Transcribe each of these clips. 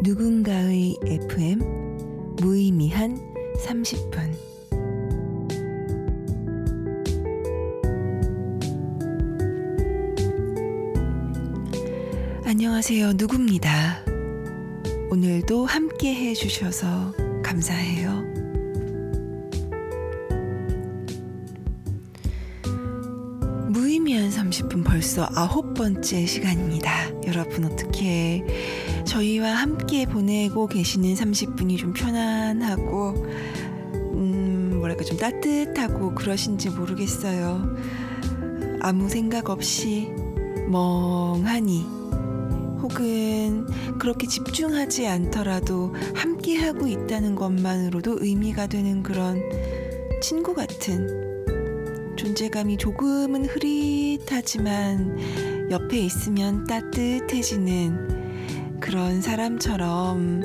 누군가의 FM 무의미한 30분. 안녕하세요. 누구입니다. 오늘도 함께 해주셔서 감사해요. 무의미한 30분 벌써 9번째 시간입니다. 여러분 어떻게 저희와 함께 보내고 계시는 30분이 좀 편안하고 좀 따뜻하고 그러신지 모르겠어요. 아무 생각 없이 멍하니 혹은 그렇게 집중하지 않더라도 함께하고 있다는 것만으로도 의미가 되는 그런 친구 같은 존재감이 조금은 흐릿하지만 옆에 있으면 따뜻해지는 그런 사람처럼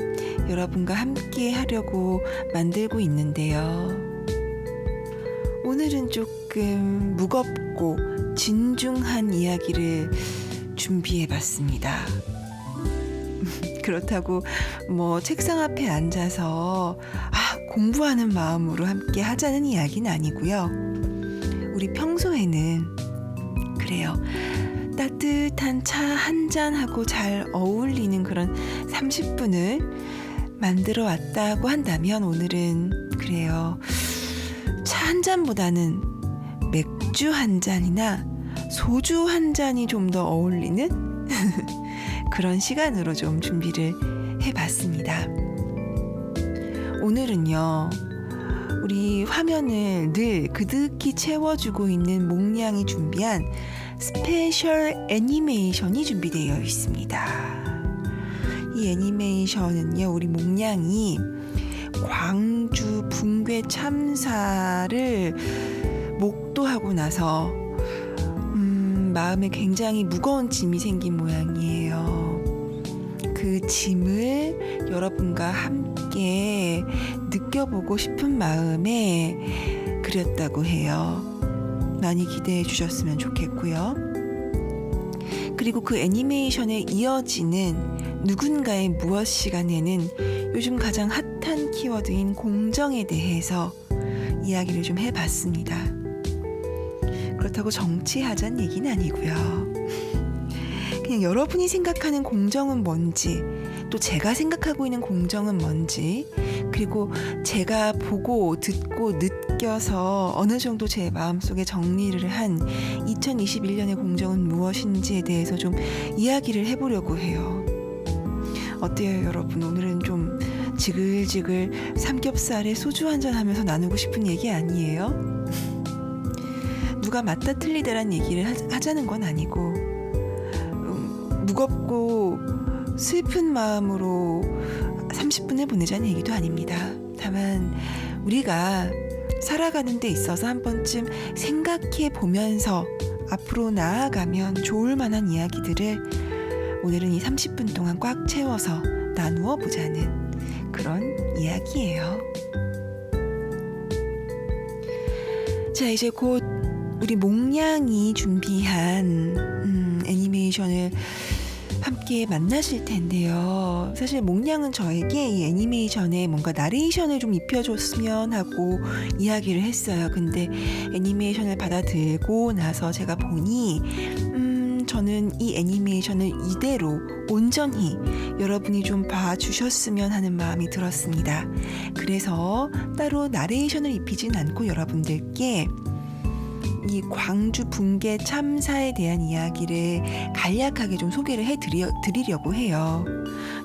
여러분과 함께 하려고 만들고 있는데요. 오늘은 조금 무겁고 진중한 이야기를 준비해봤습니다. 그렇다고 책상 앞에 앉아서 공부하는 마음으로 함께 하자는 이야기는 아니고요. 우리 평소에는 그래요. 따뜻한 차 한 잔하고 잘 어울리는 그런 30분을 만들어 왔다고 한다면 오늘은 그래요. 차 한 잔보다는 맥주 한 잔이나 소주 한 잔이 좀 더 어울리는 그런 시간으로 좀 준비를 해봤습니다. 오늘은요. 우리 화면을 늘 그득히 채워주고 있는 몽냥이 준비한 스페셜 애니메이션이 준비되어 있습니다. 이 애니메이션은요, 우리 몽냥이 광주 붕괴 참사를 목도하고 나서 마음에 굉장히 무거운 짐이 생긴 모양이에요. 그 짐을 여러분과 함께 느껴보고 싶은 마음에 그렸다고 해요. 많이 기대해 주셨으면 좋겠고요. 그리고 그 애니메이션에 이어지는 누군가의 무엇 시간에는 요즘 가장 핫한 키워드인 공정에 대해서 이야기를 좀 해봤습니다. 그렇다고 정치하자는 얘기는 아니고요. 그냥 여러분이 생각하는 공정은 뭔지, 또 제가 생각하고 있는 공정은 뭔지, 그리고 제가 보고 듣고 느껴서 어느 정도 제 마음속에 정리를 한 2021년의 공정은 무엇인지에 대해서 좀 이야기를 해보려고 해요. 어때요, 여러분? 오늘은 좀 지글지글 삼겹살에 소주 한잔 하면서 나누고 싶은 얘기 아니에요? 누가 맞다 틀리다란 얘기를 하자는 건 아니고 무겁고 슬픈 마음으로 30분을 보내자는 얘기도 아닙니다. 다만 우리가 살아가는 데 있어서 한 번쯤 생각해 보면서 앞으로 나아가면 좋을 만한 이야기들을 오늘은 이 30분 동안 꽉 채워서 나누어 보자는 그런 이야기예요. 자, 이제 곧 우리 몽냥이 준비한 애니메이션을 함께 만나실 텐데요. 사실 몽냥은 저에게 이 애니메이션에 뭔가 나레이션을 좀 입혀줬으면 하고 이야기를 했어요. 근데 애니메이션을 받아들고 나서 제가 보니 저는 이 애니메이션을 이대로 온전히 여러분이 좀 봐주셨으면 하는 마음이 들었습니다. 그래서 따로 나레이션을 입히진 않고 여러분들께 이 광주 붕괴 참사에 대한 이야기를 간략하게 좀 소개를 해드리려고 해요.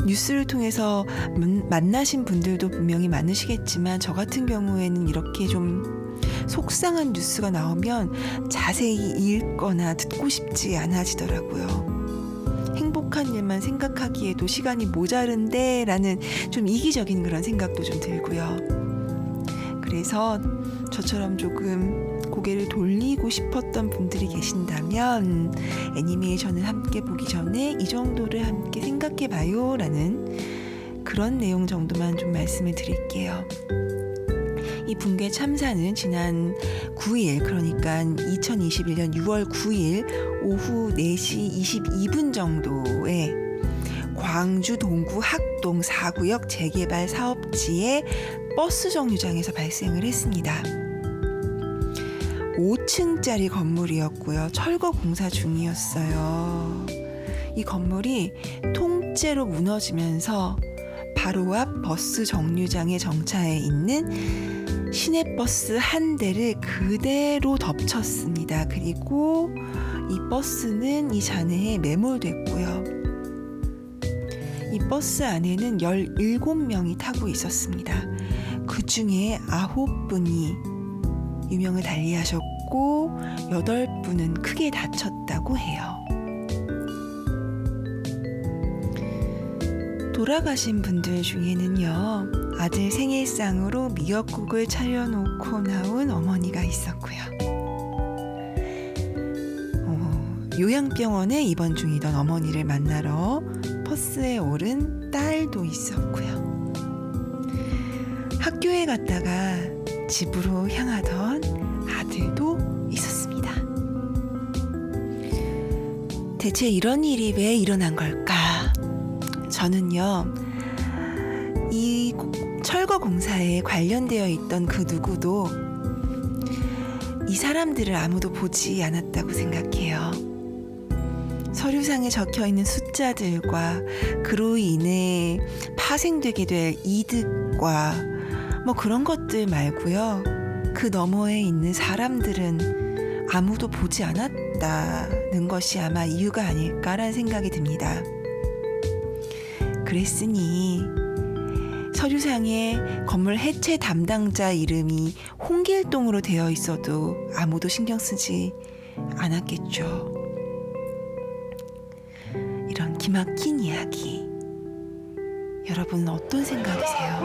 뉴스를 통해서 만나신 분들도 분명히 많으시겠지만 저 같은 경우에는 이렇게 좀 속상한 뉴스가 나오면 자세히 읽거나 듣고 싶지 않아지더라고요. 행복한 일만 생각하기에도 시간이 모자른데 라는 좀 이기적인 그런 생각도 좀 들고요. 그래서 저처럼 조금 고개를 돌리고 싶었던 분들이 계신다면 애니메이션을 함께 보기 전에 이 정도를 함께 생각해봐요 라는 그런 내용 정도만 좀 말씀을 드릴게요. 이 붕괴 참사는 지난 9일, 그러니까 2021년 6월 9일 오후 4시 22분 정도에 광주 동구 학동 4구역 재개발 사업지의 버스 정류장에서 발생을 했습니다. 5층짜리 건물이었고요. 철거 공사 중이었어요. 이 건물이 통째로 무너지면서 바로 앞 버스 정류장에 정차해 있는 시내버스 한 대를 그대로 덮쳤습니다. 그리고 이 버스는 이 잔해에 매몰됐고요. 이 버스 안에는 17명이 타고 있었습니다. 그 중에 9분이 유명을 달리하셨고 8분은 크게 다쳤다고 해요. 돌아가신 분들 중에는요, 아들 생일상으로 미역국을 차려놓고 나온 어머니가 있었고요. 요양병원에 입원 중이던 어머니를 만나러 버스에 오른 딸도 있었고요. 학교에 갔다가 집으로 향하던 아들도 있었습니다. 대체 이런 일이 왜 일어난 걸까? 저는요, 이 철거 공사에 관련되어 있던 그 누구도 이 사람들을 아무도 보지 않았다고 생각해요. 서류상에 적혀 있는 숫자들과 그로 인해 파생되게 될 이득과 뭐 그런 것들 말고요. 그 너머에 있는 사람들은 아무도 보지 않았다는 것이 아마 이유가 아닐까라는 생각이 듭니다. 그랬으니 서류상에 건물 해체 담당자 이름이 홍길동으로 되어 있어도 아무도 신경 쓰지 않았겠죠. 이런 기막힌 이야기, 여러분은 어떤 생각이세요?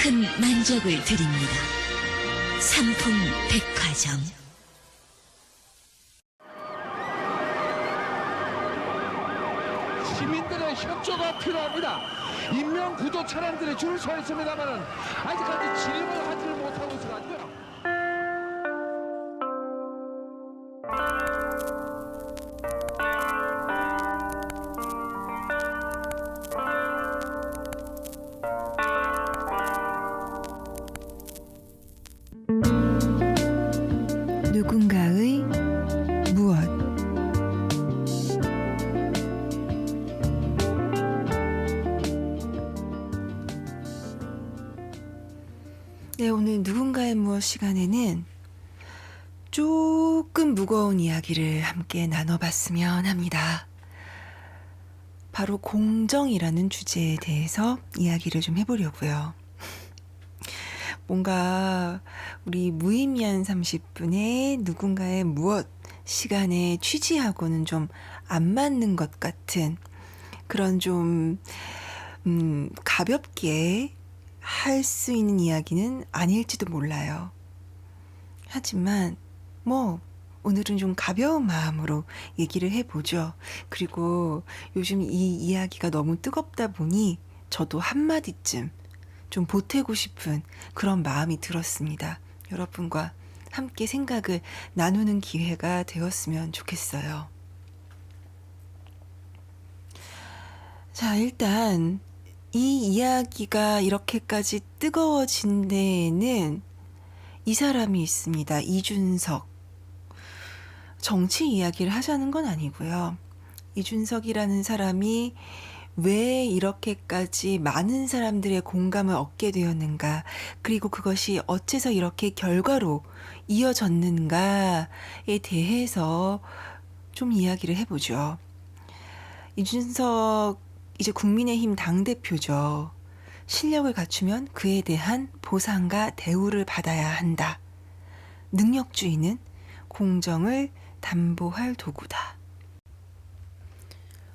큰 만족을 드립니다. 삼풍 백화점. 시민들의 협조가 필요합니다. 인명 구조 차량들이 줄을 서 있습니다만은 아직까지 진입을 하지를 못하고 있어가지고요. 누군가의 무엇. 네, 오늘 누군가의 무엇 시간에는 조금 무거운 이야기를 함께 나눠봤으면 합니다. 바로 공정이라는 주제에 대해서 이야기를 좀 해보려고요. 뭔가 우리 무의미한 30분에 누군가의 무엇 시간에 취지하고는 좀 안 맞는 것 같은 그런 좀 가볍게 할 수 있는 이야기는 아닐지도 몰라요. 하지만 뭐 오늘은 좀 가벼운 마음으로 얘기를 해보죠. 그리고 요즘 이 이야기가 너무 뜨겁다 보니 저도 한마디쯤 좀 보태고 싶은 그런 마음이 들었습니다. 여러분과 함께 생각을 나누는 기회가 되었으면 좋겠어요. 자, 일단 이 이야기가 이렇게까지 뜨거워진 데에는 이 사람이 있습니다. 이준석. 정치 이야기를 하자는 건 아니고요. 이준석이라는 사람이 왜 이렇게까지 많은 사람들의 공감을 얻게 되었는가, 그리고 그것이 어째서 이렇게 결과로 이어졌는가에 대해서 좀 이야기를 해보죠. 이준석 이제 국민의힘 당대표죠. 실력을 갖추면 그에 대한 보상과 대우를 받아야 한다. 능력주의는 공정을 담보할 도구다.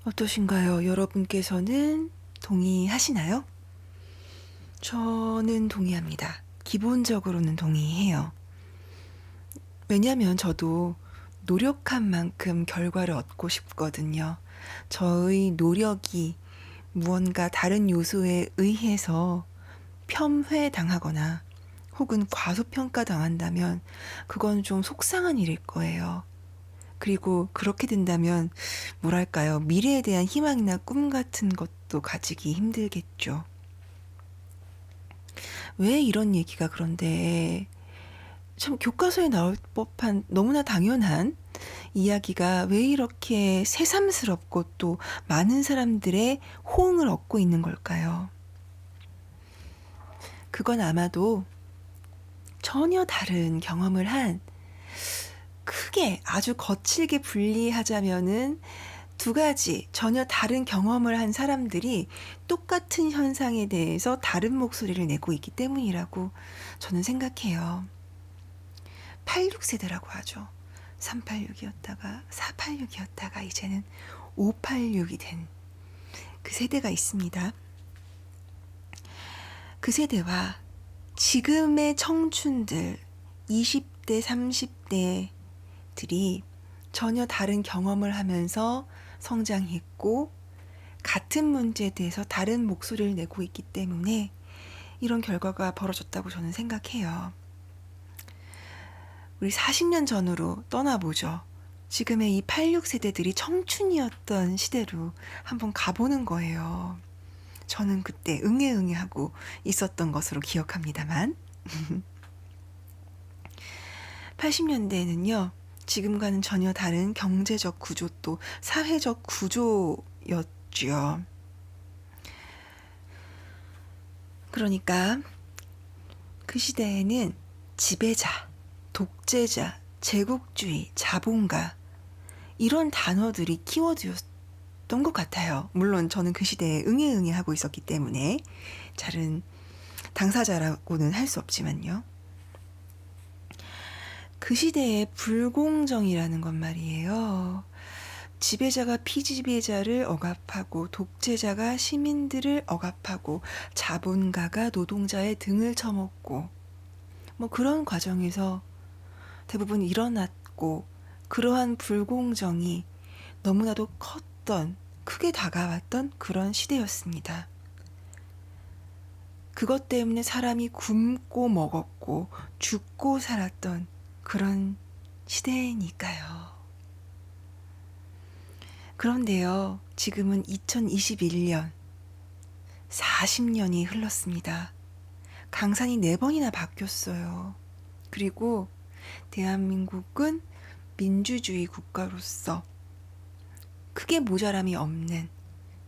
어떠신가요? 여러분께서는 동의하시나요? 저는 동의합니다. 기본적으로는 동의해요. 왜냐하면 저도 노력한 만큼 결과를 얻고 싶거든요. 저의 노력이 무언가 다른 요소에 의해서 폄훼당하거나 혹은 과소평가당한다면 그건 좀 속상한 일일 거예요. 그리고 그렇게 된다면 뭐랄까요, 미래에 대한 희망이나 꿈 같은 것도 가지기 힘들겠죠. 왜 이런 얘기가 그런데 참 교과서에 나올 법한 너무나 당연한 이야기가 왜 이렇게 새삼스럽고 또 많은 사람들의 호응을 얻고 있는 걸까요? 그건 아마도 전혀 다른 경험을 한, 크게 아주 거칠게 분리하자면은 두 가지 전혀 다른 경험을 한 사람들이 똑같은 현상에 대해서 다른 목소리를 내고 있기 때문이라고 저는 생각해요. 86세대라고 하죠. 386이었다가 486이었다가 이제는 586이 된 그 세대가 있습니다. 그 세대와 지금의 청춘들 20대, 30대들이 전혀 다른 경험을 하면서 성장했고 같은 문제에 대해서 다른 목소리를 내고 있기 때문에 이런 결과가 벌어졌다고 저는 생각해요. 우리 40년 전으로 떠나보죠. 지금의 이 86세대들이 청춘이었던 시대로 한번 가보는 거예요. 저는 그때 응애응애 하고 있었던 것으로 기억합니다만 80년대에는요. 지금과는 전혀 다른 경제적 구조 또 사회적 구조였죠. 그러니까 그 시대에는 지배자, 독재자, 제국주의, 자본가 이런 단어들이 키워드였던 것 같아요. 물론 저는 그 시대에 응애응애 하고 있었기 때문에 잘은 당사자라고는 할 수 없지만요. 그 시대의 불공정이라는 건 말이에요. 지배자가 피지배자를 억압하고 독재자가 시민들을 억압하고 자본가가 노동자의 등을 쳐먹고 뭐 그런 과정에서 대부분 일어났고 그러한 불공정이 너무나도 컸던, 크게 다가왔던 그런 시대였습니다. 그것 때문에 사람이 굶고 먹었고 죽고 살았던 그런 시대니까요. 그런데요, 지금은 2021년 40년이 흘렀습니다. 강산이 4번이나 바뀌었어요. 그리고 대한민국은 민주주의 국가로서 크게 모자람이 없는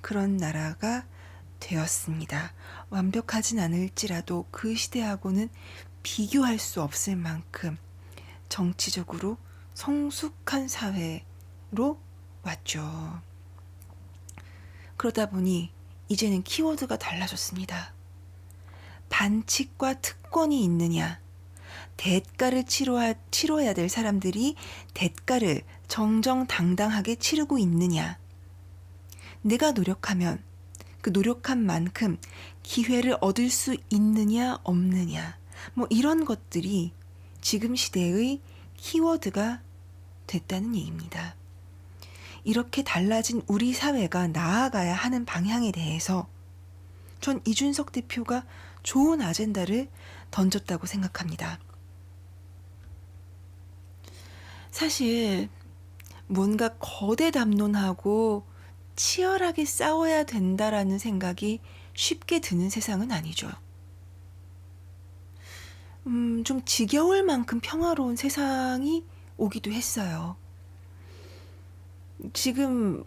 그런 나라가 되었습니다. 완벽하진 않을지라도 그 시대하고는 비교할 수 없을 만큼 정치적으로 성숙한 사회로 왔죠. 그러다 보니 이제는 키워드가 달라졌습니다. 반칙과 특권이 있느냐, 대가를 치러야 될 사람들이 대가를 정정당당하게 치르고 있느냐, 내가 노력하면 그 노력한 만큼 기회를 얻을 수 있느냐 없느냐, 뭐 이런 것들이 지금 시대의 키워드가 됐다는 얘기입니다. 이렇게 달라진 우리 사회가 나아가야 하는 방향에 대해서 전 이준석 대표가 좋은 아젠다를 던졌다고 생각합니다. 사실 뭔가 거대 담론하고 치열하게 싸워야 된다라는 생각이 쉽게 드는 세상은 아니죠. 좀 지겨울 만큼 평화로운 세상이 오기도 했어요. 지금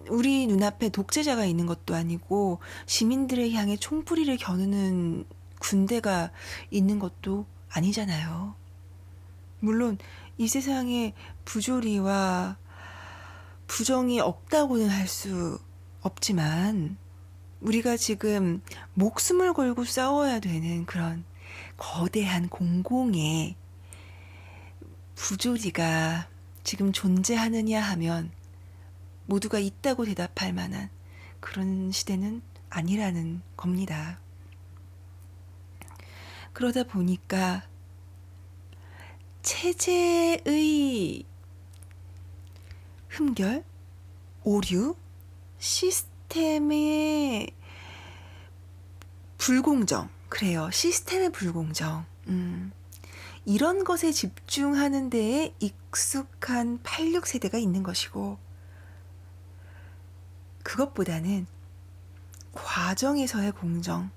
우리 눈앞에 독재자가 있는 것도 아니고 시민들을 향해 총뿌리를 겨누는 군대가 있는 것도 아니잖아요. 물론 이 세상에 부조리와 부정이 없다고는 할 수 없지만 우리가 지금 목숨을 걸고 싸워야 되는 그런 거대한 공공의 부조리가 지금 존재하느냐 하면 모두가 있다고 대답할 만한 그런 시대는 아니라는 겁니다. 그러다 보니까 체제의 흠결, 오류, 시스템의 불공정, 그래요. 시스템의 불공정. 이런 것에 집중하는 데에 익숙한 86세대가 있는 것이고, 그것보다는 과정에서의 공정,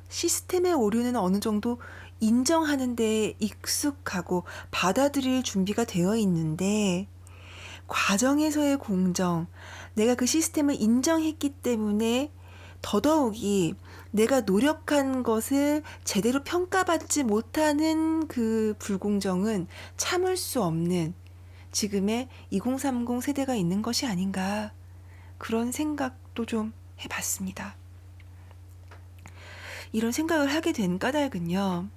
시스템의 오류는 어느 정도 인정하는 데에 익숙하고 받아들일 준비가 되어 있는데, 과정에서의 공정, 내가 그 시스템을 인정했기 때문에 더더욱이 내가 노력한 것을 제대로 평가받지 못하는 그 불공정은 참을 수 없는 지금의 2030 세대가 있는 것이 아닌가, 그런 생각도 좀 해봤습니다. 이런 생각을 하게 된 까닭은요,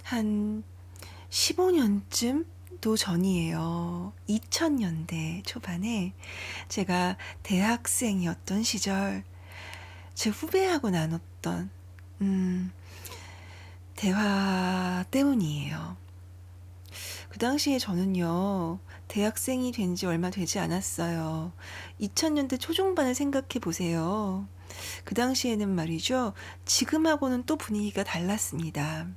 한 15년쯤도 전이에요. 2000년대 초반에 제가 대학생이었던 시절 제 후배하고 나눴던 대화 때문이에요. 그 당시에 저는요, 대학생이 된 지 얼마 되지 않았어요. 2000년대 초중반을 생각해 보세요. 그 당시에는 말이죠, 지금하고는 또 분위기가 달랐습니다.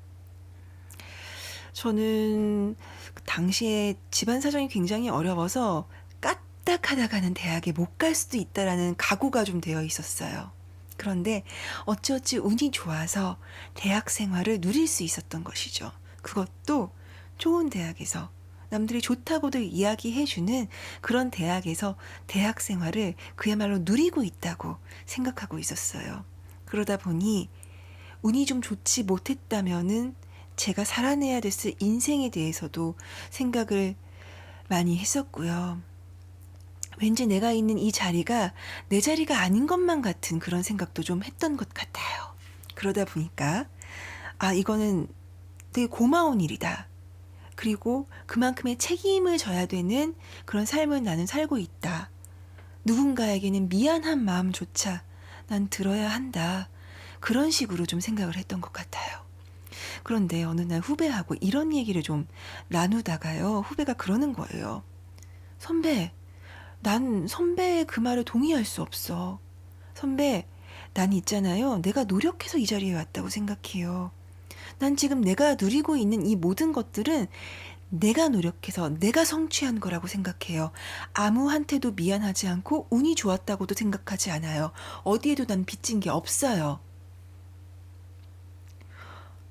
저는 그 당시에 집안 사정이 굉장히 어려워서 까딱하다가는 대학에 못 갈 수도 있다라는 각오가 좀 되어 있었어요. 그런데 어찌어찌 운이 좋아서 대학 생활을 누릴 수 있었던 것이죠. 그것도 좋은 대학에서, 남들이 좋다고도 이야기해주는 그런 대학에서 대학 생활을 그야말로 누리고 있다고 생각하고 있었어요. 그러다 보니 운이 좀 좋지 못했다면은 제가 살아내야 됐을 인생에 대해서도 생각을 많이 했었고요. 왠지 내가 있는 이 자리가 내 자리가 아닌 것만 같은 그런 생각도 좀 했던 것 같아요. 그러다 보니까 이거는 되게 고마운 일이다. 그리고 그만큼의 책임을 져야 되는 그런 삶을 나는 살고 있다. 누군가에게는 미안한 마음조차 난 들어야 한다. 그런 식으로 좀 생각을 했던 것 같아요. 그런데 어느 날 후배하고 이런 얘기를 좀 나누다가요, 후배가 그러는 거예요. 선배, 난 선배의 그 말에 동의할 수 없어. 선배, 난 있잖아요, 내가 노력해서 이 자리에 왔다고 생각해요. 난 지금 내가 누리고 있는 이 모든 것들은 내가 노력해서 내가 성취한 거라고 생각해요. 아무한테도 미안하지 않고 운이 좋았다고도 생각하지 않아요. 어디에도 난 빚진 게 없어요.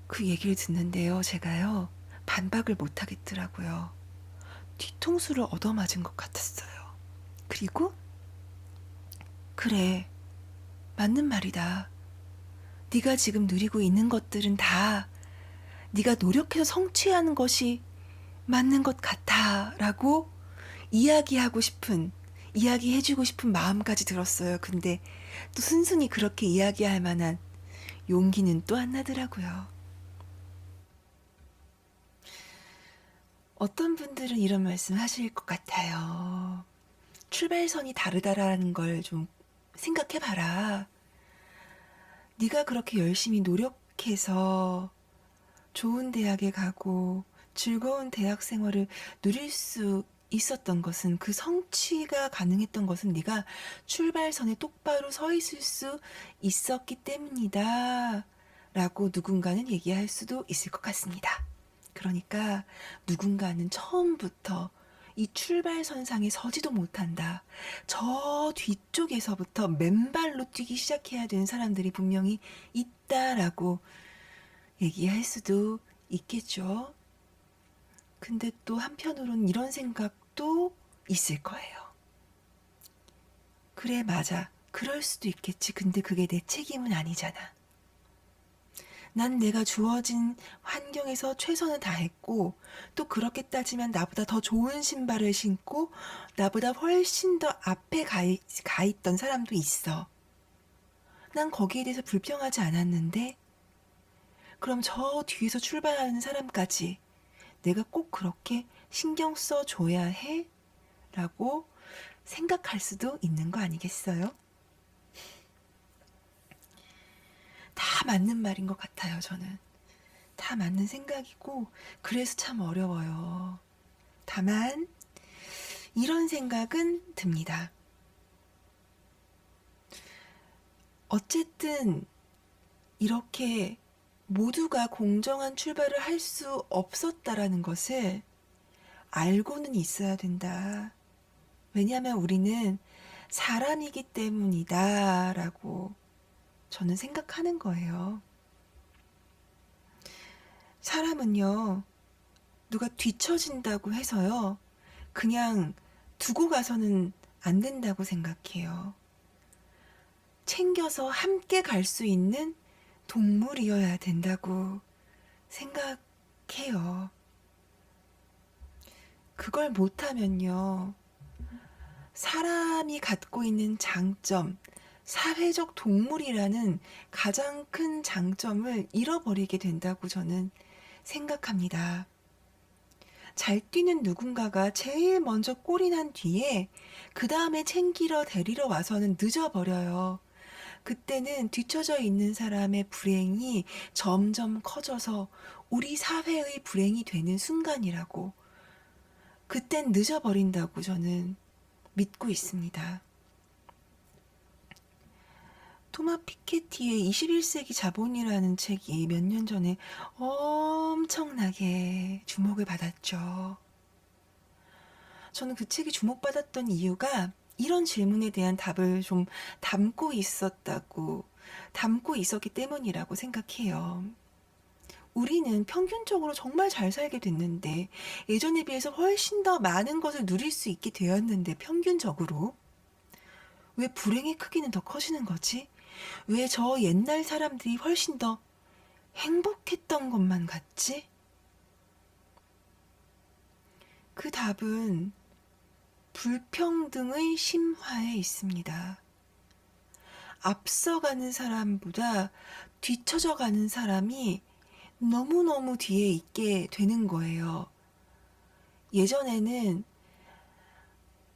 그 얘기를 듣는데요, 제가요, 반박을 못 하겠더라고요. 뒤통수를 얻어맞은 것 같았어요. 그리고 그래, 맞는 말이다. 네가 지금 누리고 있는 것들은 다 네가 노력해서 성취하는 것이 맞는 것 같아 라고 이야기해주고 싶은 마음까지 들었어요. 근데 또 순순히 그렇게 이야기할 만한 용기는 또 안 나더라고요. 어떤 분들은 이런 말씀 하실 것 같아요. 출발선이 다르다라는 걸 좀 생각해 봐라. 네가 그렇게 열심히 노력해서 좋은 대학에 가고 즐거운 대학 생활을 누릴 수 있었던 것은, 그 성취가 가능했던 것은 네가 출발선에 똑바로 서 있을 수 있었기 때문이다 라고 누군가는 얘기할 수도 있을 것 같습니다. 그러니까 누군가는 처음부터 이 출발선상에 서지도 못한다. 저 뒤쪽에서부터 맨발로 뛰기 시작해야 되는 사람들이 분명히 있다라고 얘기할 수도 있겠죠. 근데 또 한편으로는 이런 생각도 있을 거예요. 그래, 맞아. 그럴 수도 있겠지. 근데 그게 내 책임은 아니잖아. 난 내가 주어진 환경에서 최선을 다했고, 또 그렇게 따지면 나보다 더 좋은 신발을 신고 나보다 훨씬 더 앞에 가 있던 사람도 있어. 난 거기에 대해서 불평하지 않았는데, 그럼 저 뒤에서 출발하는 사람까지 내가 꼭 그렇게 신경 써줘야 해? 라고 생각할 수도 있는 거 아니겠어요? 다 맞는 말인 것 같아요, 저는. 다 맞는 생각이고, 그래서 참 어려워요. 다만, 이런 생각은 듭니다. 어쨌든, 이렇게 모두가 공정한 출발을 할 수 없었다라는 것을 알고는 있어야 된다. 왜냐하면 우리는 사람이기 때문이다 라고 저는 생각하는 거예요. 사람은요, 누가 뒤처진다고 해서요, 그냥 두고 가서는 안 된다고 생각해요. 챙겨서 함께 갈 수 있는 동물이어야 된다고 생각해요. 그걸 못하면요, 사람이 갖고 있는 장점, 사회적 동물이라는 가장 큰 장점을 잃어버리게 된다고 저는 생각합니다. 잘 뛰는 누군가가 제일 먼저 골이 난 뒤에 그 다음에 챙기러 데리러 와서는 늦어버려요. 그때는 뒤처져 있는 사람의 불행이 점점 커져서 우리 사회의 불행이 되는 순간이라고, 그땐 늦어버린다고 저는 믿고 있습니다. 토마 피케티의 21세기 자본이라는 책이 몇 년 전에 엄청나게 주목을 받았죠. 저는 그 책이 주목받았던 이유가 이런 질문에 대한 답을 좀 담고 있었기 때문이라고 생각해요. 우리는 평균적으로 정말 잘 살게 됐는데, 예전에 비해서 훨씬 더 많은 것을 누릴 수 있게 되었는데, 평균적으로 왜 불행의 크기는 더 커지는 거지? 왜 저 옛날 사람들이 훨씬 더 행복했던 것만 같지? 그 답은 불평등의 심화에 있습니다. 앞서가는 사람보다 뒤처져가는 사람이 너무너무 뒤에 있게 되는 거예요. 예전에는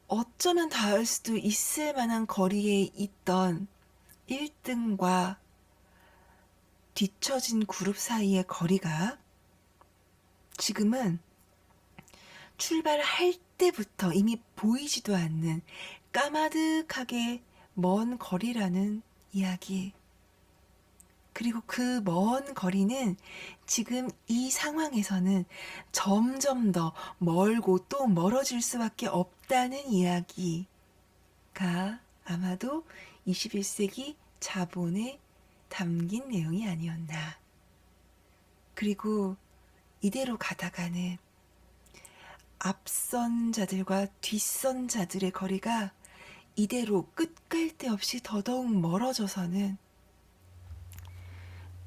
어쩌면 닿을 수도 있을 만한 거리에 있던 1등과 뒤처진 그룹 사이의 거리가 지금은 출발할 때부터 이미 보이지도 않는 까마득하게 먼 거리라는 이야기. 그리고 그 먼 거리는 지금 이 상황에서는 점점 더 멀고 또 멀어질 수밖에 없다는 이야기가 아마도 21세기 자본에 담긴 내용이 아니었나. 그리고 이대로 가다가는 앞선 자들과 뒷선 자들의 거리가 이대로 끝갈 데 없이 더더욱 멀어져서는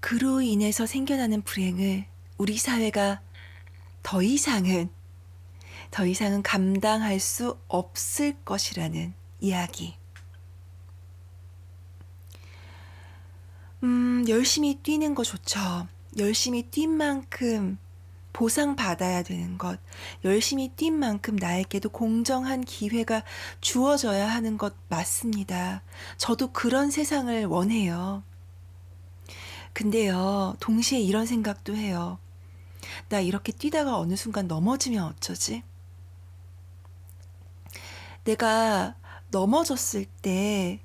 그로 인해서 생겨나는 불행을 우리 사회가 더 이상은 감당할 수 없을 것이라는 이야기. 열심히 뛰는 거 좋죠. 열심히 뛴 만큼 보상받아야 되는 것, 열심히 뛴 만큼 나에게도 공정한 기회가 주어져야 하는 것 맞습니다. 저도 그런 세상을 원해요. 근데요, 동시에 이런 생각도 해요. 나 이렇게 뛰다가 어느 순간 넘어지면 어쩌지? 내가 넘어졌을 때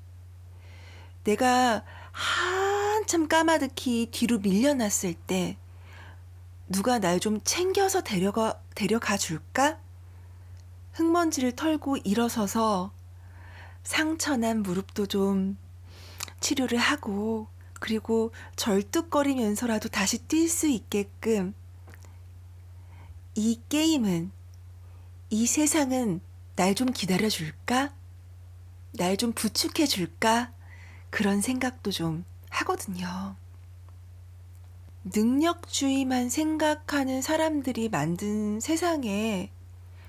내가 한참 까마득히 뒤로 밀려났을 때 누가 날 좀 챙겨서 데려가 줄까? 흙먼지를 털고 일어서서 상처난 무릎도 좀 치료를 하고 그리고 절뚝거리면서라도 다시 뛸 수 있게끔 이 게임은, 이 세상은 날 좀 기다려줄까? 날 좀 부축해줄까? 그런 생각도 좀 하거든요. 능력주의만 생각하는 사람들이 만든 세상에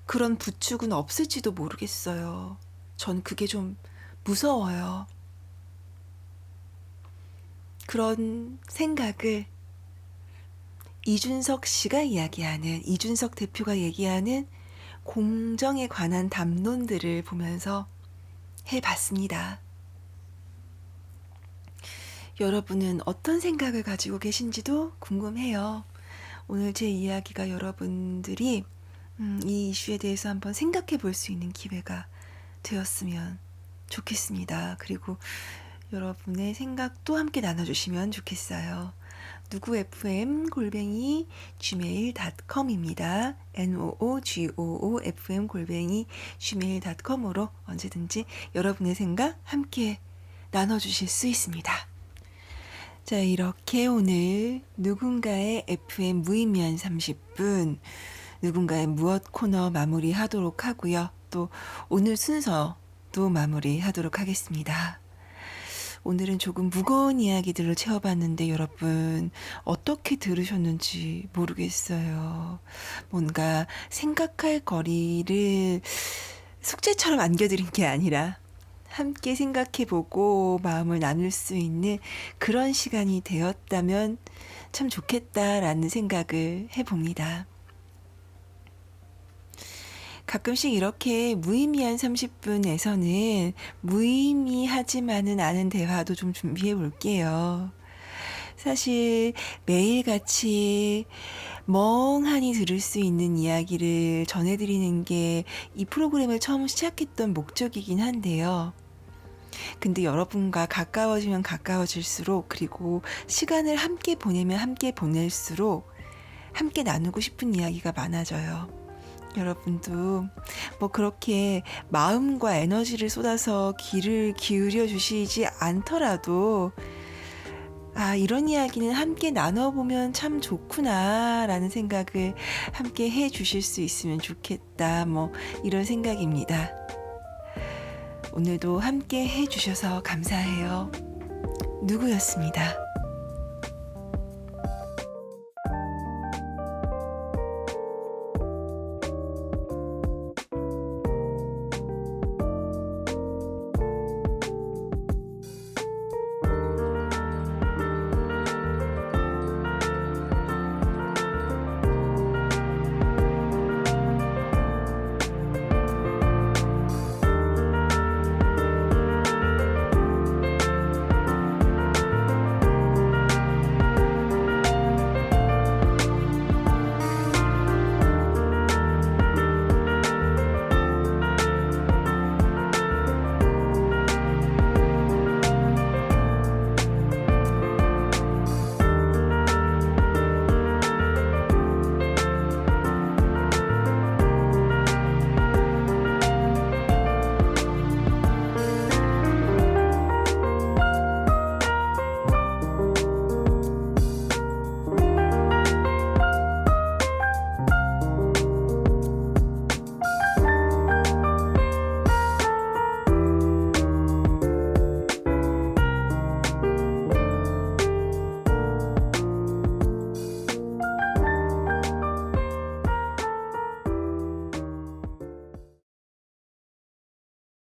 그런 부축은 없을지도 모르겠어요. 전 그게 좀 무서워요. 그런 생각을 이준석 씨가 이야기하는, 이준석 대표가 얘기하는 공정에 관한 담론들을 보면서 해봤습니다. 여러분은 어떤 생각을 가지고 계신지도 궁금해요. 오늘 제 이야기가 여러분들이 이 이슈에 대해서 한번 생각해 볼 수 있는 기회가 되었으면 좋겠습니다. 그리고 여러분의 생각도 함께 나눠주시면 좋겠어요. 누구fm@gmail.com입니다. noogooFM@gmail.com으로 언제든지 여러분의 생각 함께 나눠주실 수 있습니다. 자, 이렇게 오늘 누군가의 FM 무의미한 30분, 누군가의 무엇 코너 마무리하도록 하고요. 또 오늘 순서도 마무리하도록 하겠습니다. 오늘은 조금 무거운 이야기들로 채워봤는데 여러분 어떻게 들으셨는지 모르겠어요. 뭔가 생각할 거리를 숙제처럼 안겨드린 게 아니라 함께 생각해보고 마음을 나눌 수 있는 그런 시간이 되었다면 참 좋겠다라는 생각을 해봅니다. 가끔씩 이렇게 무의미한 30분에서는 무의미하지만은 않은 대화도 좀 준비해 볼게요. 사실 매일같이 멍하니 들을 수 있는 이야기를 전해드리는 게 이 프로그램을 처음 시작했던 목적이긴 한데요. 근데 여러분과 가까워지면 가까워질수록 그리고 시간을 함께 보내면 함께 보낼수록 함께 나누고 싶은 이야기가 많아져요. 여러분도 뭐 그렇게 마음과 에너지를 쏟아서 귀를 기울여 주시지 않더라도 이런 이야기는 함께 나눠보면 참 좋구나 라는 생각을 함께 해 주실 수 있으면 좋겠다, 뭐 이런 생각입니다. 오늘도 함께 해 주셔서 감사해요. 누구였습니다.